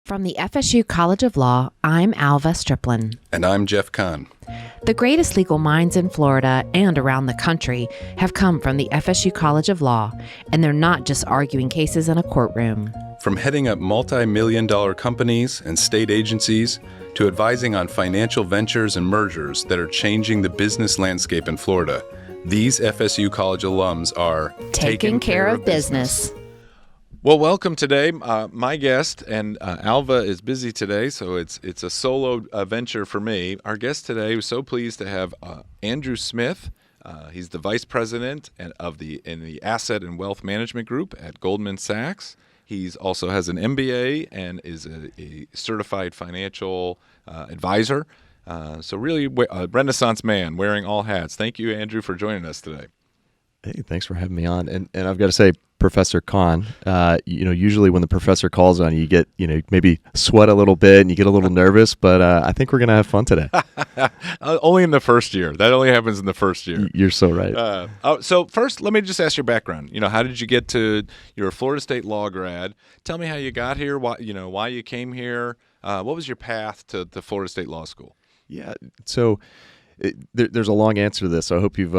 From the FSU College of Law, I'm Alva Striplin. And I'm Jeff Kahn. The greatest legal minds in Florida and around the country have come from the FSU College of Law, and they're not just arguing cases in a courtroom. From heading up multi-million-dollar companies and state agencies to advising on financial ventures and mergers that are changing the business landscape in Florida, these FSU College alums are taking care of business. Well, welcome today. My guest, and Alva is busy today, so it's a solo venture for me. Our guest today, was so pleased to have Andrew Smith. He's the vice president in the Asset and Wealth Management Group at Goldman Sachs. He also has an MBA and is a certified financial advisor. So really a Renaissance man wearing all hats. Thank you, Andrew, for joining us today. Hey, thanks for having me on. And I've got to say, Professor Kahn, usually when the professor calls on you, you get, maybe sweat a little bit and you get a little nervous, but I think we're going to have fun today. Only in the first year. That only happens in the first year. You're so right. So first, let me just ask your background. How did you get to, you're a Florida State law grad. Tell me how you got here, why you came here. What was your path to Florida State Law School? Yeah, so there's a long answer to this, so I hope you've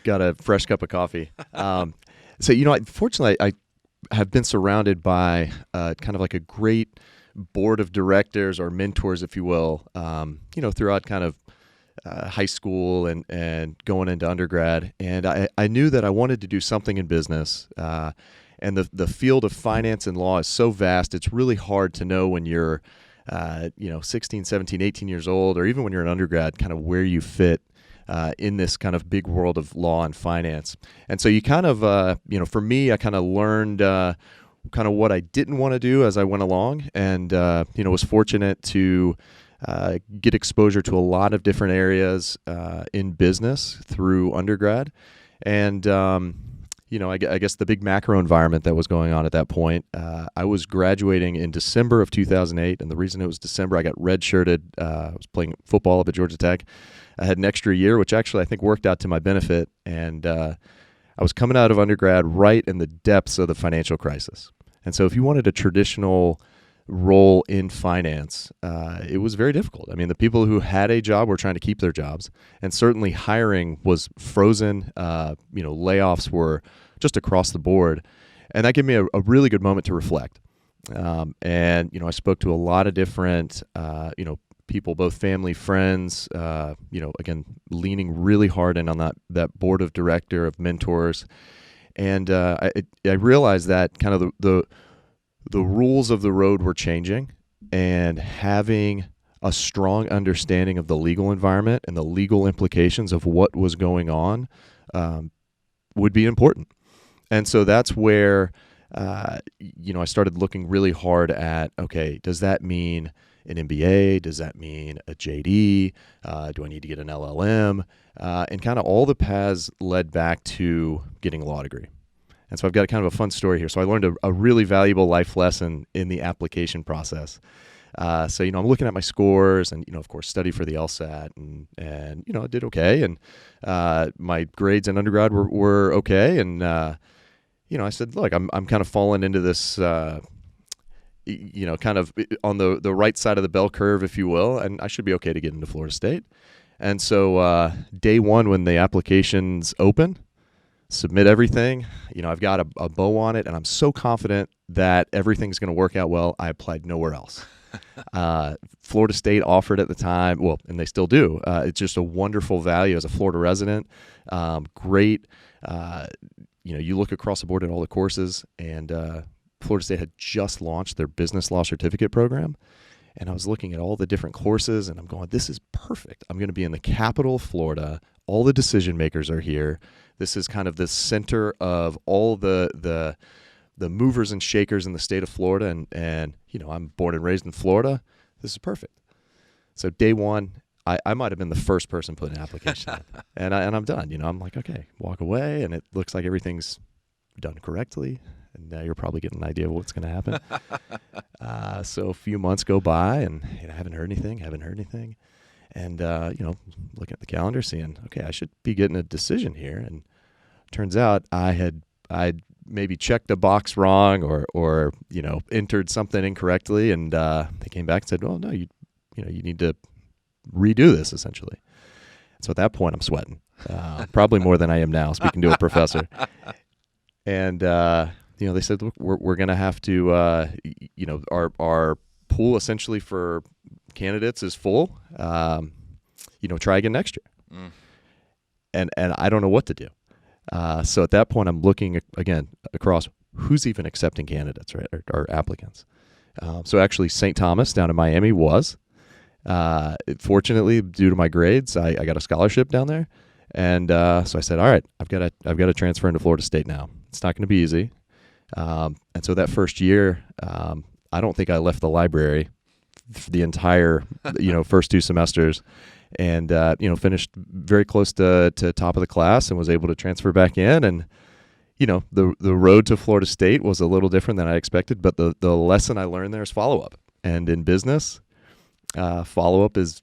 got a fresh cup of coffee. Fortunately, I have been surrounded by kind of like a great board of directors or mentors, if you will, throughout kind of high school and going into undergrad. And I knew that I wanted to do something in business. And the field of finance and law is so vast, it's really hard to know when you're 16, 17, 18 years old, or even when you're an undergrad, kind of where you fit in this kind of big world of law and finance. And so you kind of, for me, I kind of learned kind of what I didn't want to do as I went along, and, was fortunate to get exposure to a lot of different areas in business through undergrad. And, I guess the big macro environment that was going on at that point, I was graduating in December of 2008, and the reason it was December, I got redshirted. I was playing football up at Georgia Tech. I had an extra year, which actually I think worked out to my benefit, and I was coming out of undergrad right in the depths of the financial crisis. And so if you wanted a traditional role in finance, it was very difficult. I mean, the people who had a job were trying to keep their jobs, and certainly hiring was frozen. Layoffs were just across the board, and that gave me a really good moment to reflect. I spoke to a lot of different, people, both family, friends, again, leaning really hard in on that board of director of mentors. And I realized that kind of the rules of the road were changing, and having a strong understanding of the legal environment and the legal implications of what was going on would be important. And so that's where, I started looking really hard at, okay, does that mean an MBA? Does that mean a JD? Do I need to get an LLM? And kind of all the paths led back to getting a law degree. And so I've got kind of a fun story here. So I learned a really valuable life lesson in the application process. I'm looking at my scores and, of course, study for the LSAT and I did okay. And my grades in undergrad were okay. And, I said, look, I'm kind of falling into this, kind of on the right side of the bell curve, if you will, and I should be okay to get into Florida State. And so day one, when the applications open, submit everything, I've got a bow on it, and I'm so confident that everything's going to work out well, I applied nowhere else. Florida State offered at the time, and they still do. It's just a wonderful value as a Florida resident. Great. You look across the board at all the courses, and Florida State had just launched their business law certificate program. And I was looking at all the different courses, and I'm going, this is perfect. I'm going to be in the capital of Florida. All the decision makers are here. This is kind of the center of all the movers and shakers in the state of Florida. And I'm born and raised in Florida. This is perfect. So day one, I might have been the first person putting an application in. And I'm done. I'm like, okay, walk away, and it looks like everything's done correctly. And now you're probably getting an idea of what's going to happen. So a few months go by, and I haven't heard anything. And, looking at the calendar, seeing, okay, I should be getting a decision here. And turns out I had I'd maybe checked a box wrong or entered something incorrectly, and they came back and said, "Well, no, you need to redo this essentially." So at that point, I'm sweating, probably more than I am now, speaking to a professor. And they said, "Look, we're going to have to, our pool essentially for candidates is full. Try again next year." And I don't know what to do. So at that point, I'm looking again across who's even accepting candidates, right, or applicants. So actually, St. Thomas down in Miami was. Fortunately, due to my grades, I got a scholarship down there, and so I said, "All right, I've got to transfer into Florida State now. It's not going to be easy." And so that first year, I don't think I left the library for the entire first 2 semesters, and finished very close to top of the class and was able to transfer back in. And the road to Florida State was a little different than I expected, but the lesson I learned there is follow up. And in business, follow up is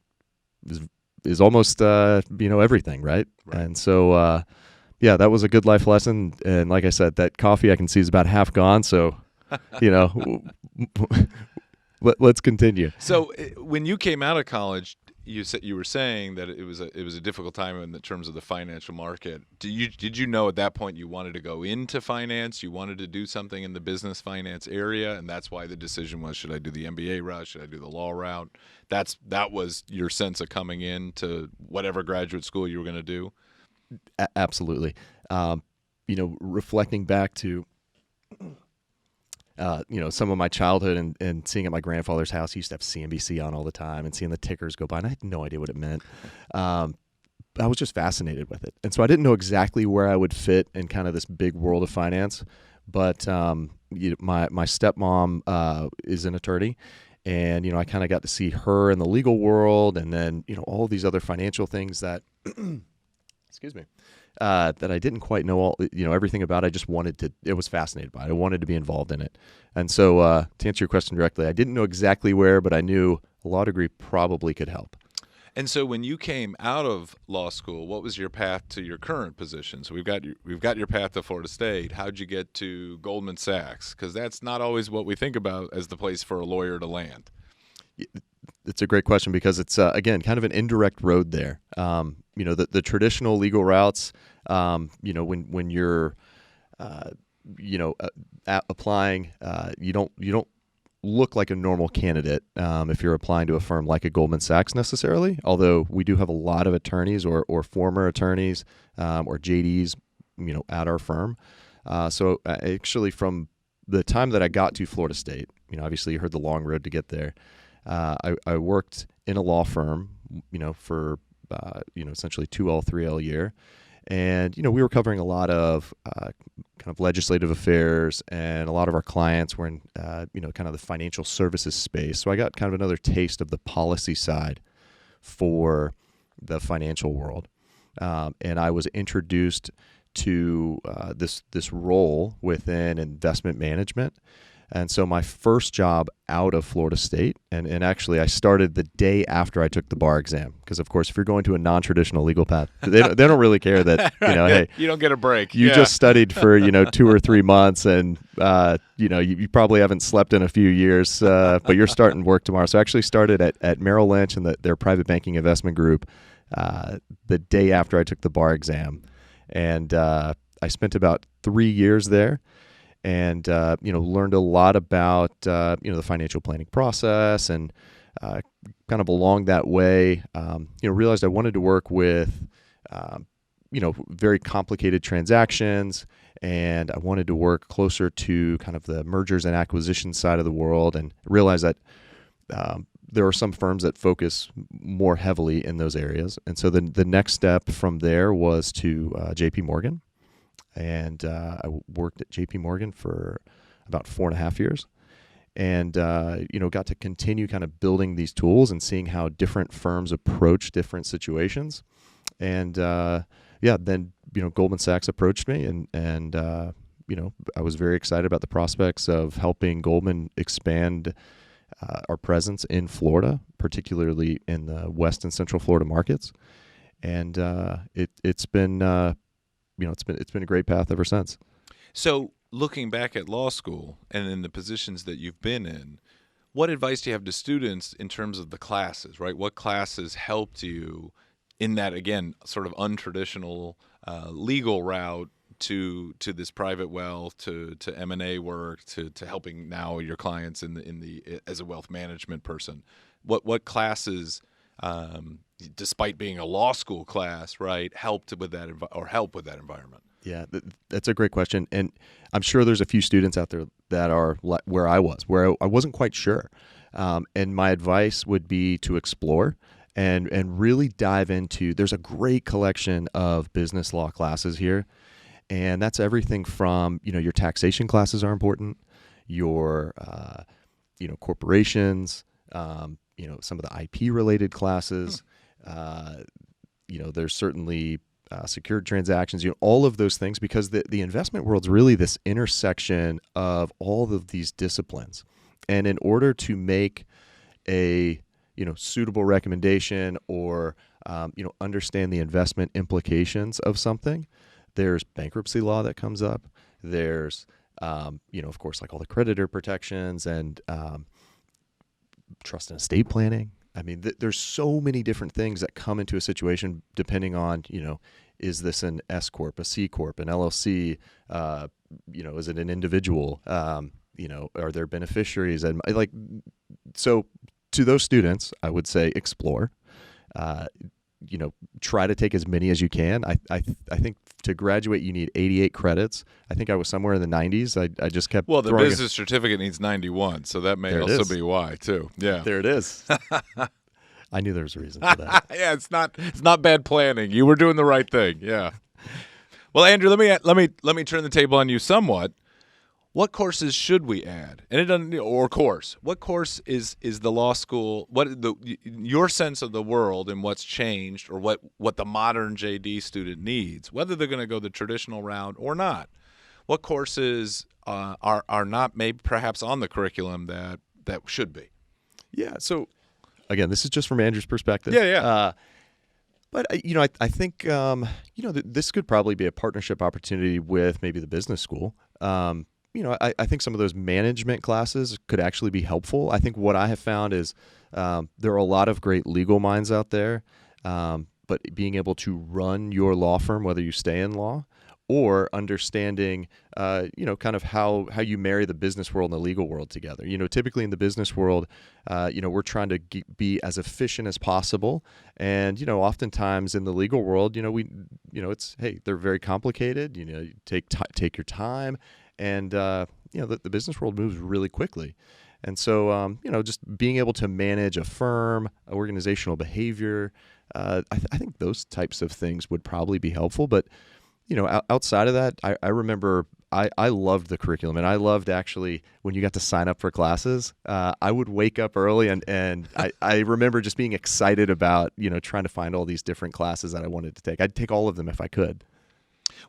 almost everything, right? And so that was a good life lesson. And like I said, that coffee I can see is about half gone. So let's continue. So when you came out of college, you were saying that it was a difficult time in terms of the financial market. Did you know at that point you wanted to go into finance? You wanted to do something in the business finance area, and that's why the decision was: should I do the MBA route? Should I do the law route? That was your sense of coming into whatever graduate school you were going to do. Absolutely. Reflecting back to some of my childhood and seeing at my grandfather's house, he used to have CNBC on all the time and seeing the tickers go by, and I had no idea what it meant. I was just fascinated with it. And so I didn't know exactly where I would fit in kind of this big world of finance, but my stepmom is an attorney, and I kind of got to see her in the legal world, and then all these other financial things that excuse me, that I didn't quite know everything about. I just it was fascinated by it. I wanted to be involved in it. And so to answer your question directly, I didn't know exactly where, but I knew a law degree probably could help. And so when you came out of law school, what was your path to your current position? So we've got your path to Florida State. How'd you get to Goldman Sachs? Because that's not always what we think about as the place for a lawyer to land. It's a great question because it's, again, kind of an indirect road there. The traditional legal routes, when you're, applying, you don't look like a normal candidate if you're applying to a firm like a Goldman Sachs necessarily, although we do have a lot of attorneys or former attorneys or JDs, at our firm. So actually from the time that I got to Florida State, obviously you heard the long road to get there. I worked in a law firm, for, essentially 2L, 3L year. And, we were covering a lot of kind of legislative affairs, and a lot of our clients were in, kind of the financial services space. So I got kind of another taste of the policy side for the financial world. And I was introduced to this role within investment management. And so my first job out of Florida State, and actually I started the day after I took the bar exam, because of course if you're going to a non-traditional legal path, they don't really care that hey, you don't get a break. You just studied for 2 or 3 months, and you probably haven't slept in a few years, but you're starting work tomorrow. So I actually started at Merrill Lynch and their private banking investment group the day after I took the bar exam, and I spent about 3 years there. And, learned a lot about, the financial planning process, and kind of along that way, realized I wanted to work with, very complicated transactions, and I wanted to work closer to kind of the mergers and acquisitions side of the world, and realized that there are some firms that focus more heavily in those areas. And so the next step from there was to JP Morgan. And I worked at JP Morgan for about 4.5 years, and got to continue kind of building these tools and seeing how different firms approach different situations. And then Goldman Sachs approached me, and I was very excited about the prospects of helping Goldman expand our presence in Florida, particularly in the West and Central Florida markets. And it's been it's been a great path ever since. So, looking back at law school and in the positions that you've been in, what advice do you have to students in terms of the classes, right? What classes helped you in that, again, sort of untraditional legal route to this private wealth, to M&A work, to helping now your clients in the as a wealth management person? What classes, despite being a law school class, right, help with that environment? Yeah, that's a great question, and I'm sure there's a few students out there that are where I was, where I wasn't quite sure, and my advice would be to explore and really dive into. There's a great collection of business law classes here, and that's everything from your taxation classes are important, your corporations, some of the IP related classes, there's certainly secured transactions, all of those things, because the investment world's really this intersection of all of these disciplines. And in order to make a suitable recommendation or understand the investment implications of something, there's bankruptcy law that comes up. There's of course, like all the creditor protections and trust and estate planning. I mean, there's so many different things that come into a situation depending on, is this an S corp, a C corp, an LLC? Is it an individual? Are there beneficiaries? And so to those students, I would say explore. Try to take as many as you can. I think to graduate you need 88 credits. I think I was somewhere in the 90s. I just kept the business certificate needs 91, so that may also be why too. Yeah, there it is. I knew there was a reason for that. Yeah, it's not bad planning. You were doing the right thing. Yeah. Well, Andrew, let me turn the table on you somewhat. What courses should we add? And it doesn't, or course. What course is the law school? Your sense of the world and what's changed, or what the modern JD student needs, whether they're going to go the traditional route or not. What courses are not maybe perhaps on the curriculum that should be? Yeah. So again, this is just from Andrew's perspective. Yeah. But I think this could probably be a partnership opportunity with maybe the business school. I think some of those management classes could actually be helpful. I think what I have found is there are a lot of great legal minds out there, but being able to run your law firm, whether you stay in law, or understanding, kind of how you marry the business world and the legal world together. Typically in the business world, we're trying to be as efficient as possible, and oftentimes in the legal world, it's they're very complicated. You take your time. And, the business world moves really quickly. And so, just being able to manage a firm, organizational behavior, I think those types of things would probably be helpful. But, outside of that, I remember I loved the curriculum. And I loved actually when you got to sign up for classes. I would wake up early and I remember just being excited about, trying to find all these different classes that I wanted to take. I'd take all of them if I could.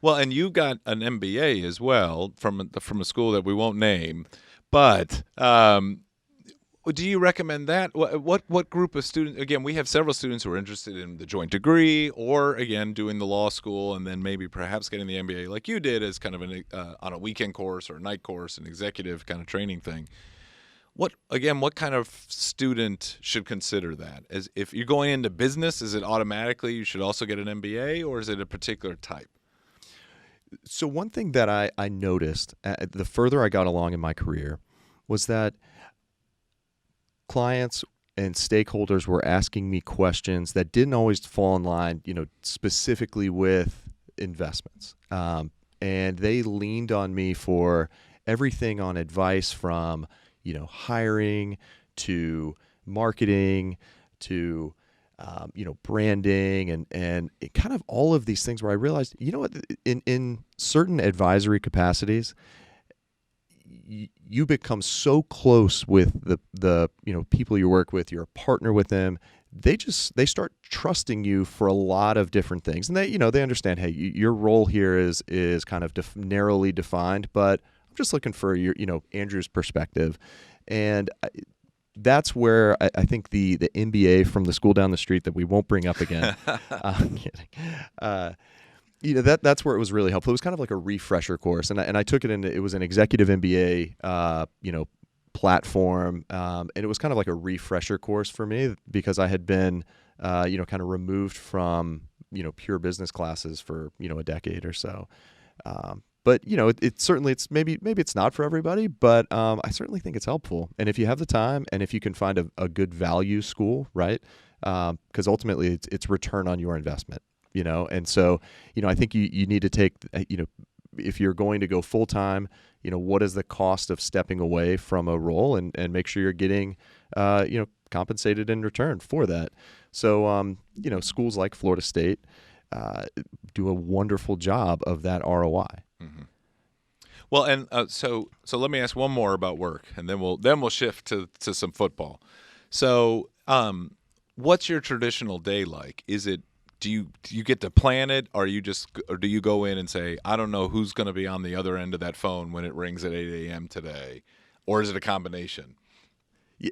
Well, and you got an MBA as well from a school that we won't name, but do you recommend that? What group of students? Again, we have several students who are interested in the joint degree, or again doing the law school, and then maybe perhaps getting the MBA like you did as kind of on a weekend course or a night course, an executive kind of training thing. What kind of student should consider that? As if you're going into business, is it automatically you should also get an MBA, or is it a particular type? So one thing that I noticed the further I got along in my career was that clients and stakeholders were asking me questions that didn't always fall in line, specifically with investments. And they leaned on me for everything on advice from, hiring to marketing to branding and it kind of all of these things where I realized, in certain advisory capacities, you become so close with the people you work with, you're a partner with them. They start trusting you for a lot of different things. And they understand, hey, your role here is kind of narrowly defined, but I'm just looking for your, Andrew's perspective. And that's where I think the MBA from the school down the street that we won't bring up again, I'm kidding, That's where it was really helpful. It was kind of like a refresher course, and I took it in. It was an executive MBA, platform, and it was kind of like a refresher course for me because I had been, kind of removed from pure business classes for a decade or so. But it certainly maybe it's not for everybody, but I certainly think it's helpful. And if you have the time, and if you can find a good value school, right? Because ultimately it's return on your investment. And so, I think you need to take, if you're going to go full time, what is the cost of stepping away from a role and make sure you're getting, compensated in return for that. So, schools like Florida State do a wonderful job of that ROI. Mm-hmm. Well, and so let me ask one more about work, and then we'll shift to some football. So, what's your traditional day like? Is it do you get to plan it, or do you go in and say, I don't know who's going to be on the other end of that phone when it rings at 8 a.m. today, or is it a combination? Yeah,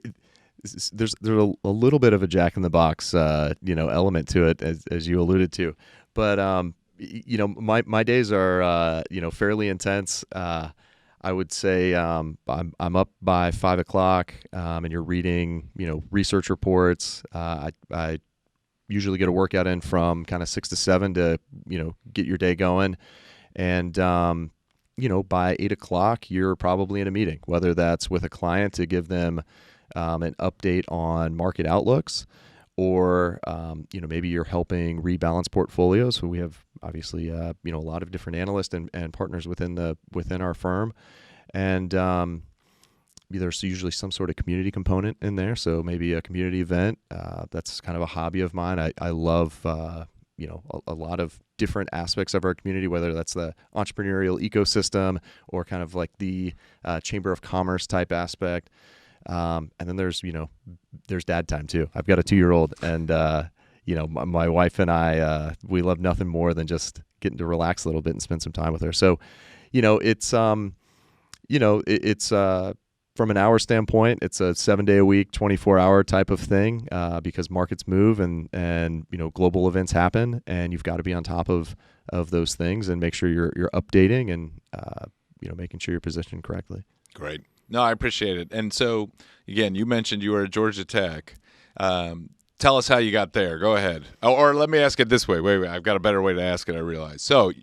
there's a little bit of a jack in the box element to it, as you alluded to, but my days are fairly intense. I would say I'm up by 5 o'clock, and you're reading research reports. I usually get a workout in from kind of 6 to 7 to get your day going, and by 8 o'clock you're probably in a meeting, whether that's with a client to give them an update on market outlooks, or maybe you're helping rebalance portfolios. So we have obviously a lot of different analysts and partners within our firm, and there's usually some sort of community component in there. So maybe a community event. That's kind of a hobby of mine. I love a lot of different aspects of our community, whether that's the entrepreneurial ecosystem or kind of like the Chamber of Commerce type aspect. And then there's dad time too. I've got a 2-year-old, and my wife and I, we love nothing more than just getting to relax a little bit and spend some time with her. So, it's from an hour standpoint, it's a 7-day-a-week, 24-hour type of thing, because markets move and global events happen, and you've got to be on top of those things and make sure you're updating and making sure you're positioned correctly. Great. No, I appreciate it. And so, again, you mentioned you were at Georgia Tech. Tell us how you got there. Go ahead. Or let me ask it this way. Wait, I've got a better way to ask it, I realize. So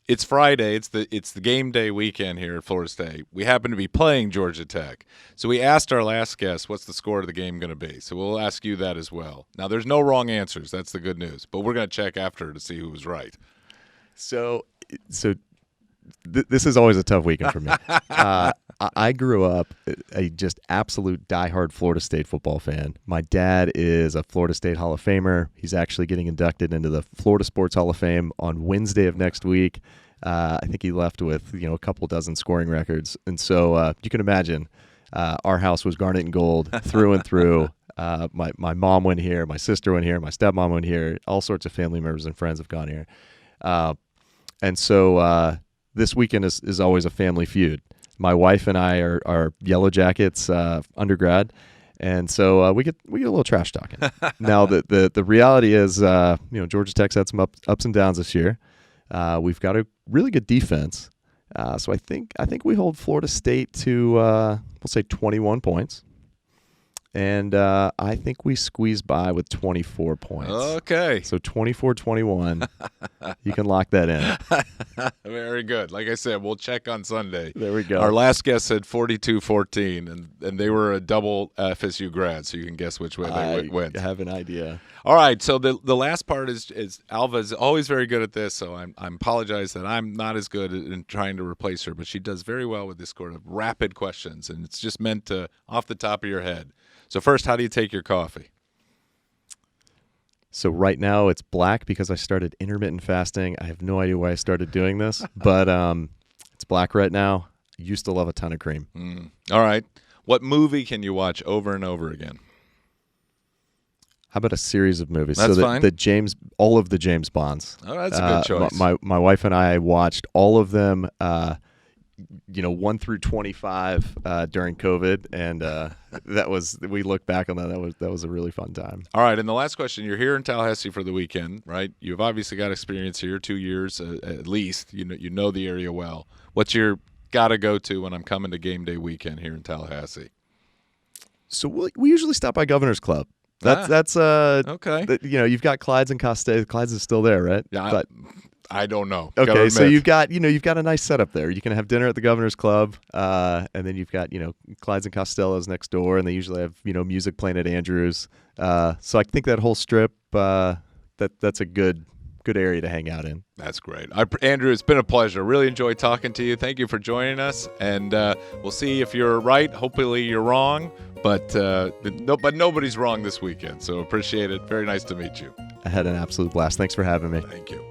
it's Friday. It's the game day weekend here at Florida State. We happen to be playing Georgia Tech. So we asked our last guest, what's the score of the game going to be? So we'll ask you that as well. Now, there's no wrong answers. That's the good news. But we're going to check after to see who was right. So this is always a tough weekend for me. I grew up a just absolute diehard Florida State football fan. My dad is a Florida State Hall of Famer. He's actually getting inducted into the Florida Sports Hall of Fame on Wednesday of next week. I think he left with a couple dozen scoring records, and so you can imagine our house was garnet and gold through and through. My mom went here, my sister went here, my stepmom went here. All sorts of family members and friends have gone here, and so this weekend is always a family feud. My wife and I are Yellow Jackets undergrad, and so we get a little trash talking. Now the reality is, Georgia Tech's had some ups and downs this year. We've got a really good defense, so I think we hold Florida State to we'll say 21 points, and I think we squeeze by with 24 points. Okay, so 24-21. You can lock that in. Very good. Like I said, we'll check on Sunday. There we go. Our last guest said 42-14, and they were a double FSU grad, so you can guess which way they went. I have an idea. All right, so the last part is Alva is always very good at this, so I apologize that I'm not as good in trying to replace her, but she does very well with this sort of rapid questions, and it's just meant to off the top of your head. So first, how do you take your coffee? So right now it's black because I started intermittent fasting. I have no idea why I started doing this, but it's black right now. I used to love a ton of cream. All right. What movie can you watch over and over again? How about a series of movies? That's so fine. All of the James Bonds. Oh, that's a good choice. My wife and I watched all of them, 1 through 25 during COVID, and we look back on that was a really fun time. All right, and the last question: you're here in Tallahassee for the weekend, right? You've obviously got experience here, 2 years at least. You know the area well. What's your gotta go to when I'm coming to game day weekend here in Tallahassee? So we usually stop by Governor's Club. That's okay. You've got Clyde's and Costello. Clyde's is still there, right? Yeah, I don't know. Okay, so you've got a nice setup there. You can have dinner at the Governor's Club, and then you've got Clyde's and Costello's next door, and they usually have music playing at Andrews. So I think that whole strip that's a good area to hang out in. That's great. Andrew, it's been a pleasure. Really enjoyed talking to you. Thank you for joining us, and we'll see if you're right. Hopefully you're wrong, but nobody's wrong this weekend, so appreciate it. Very nice to meet you. I had an absolute blast. Thanks for having me. Thank you.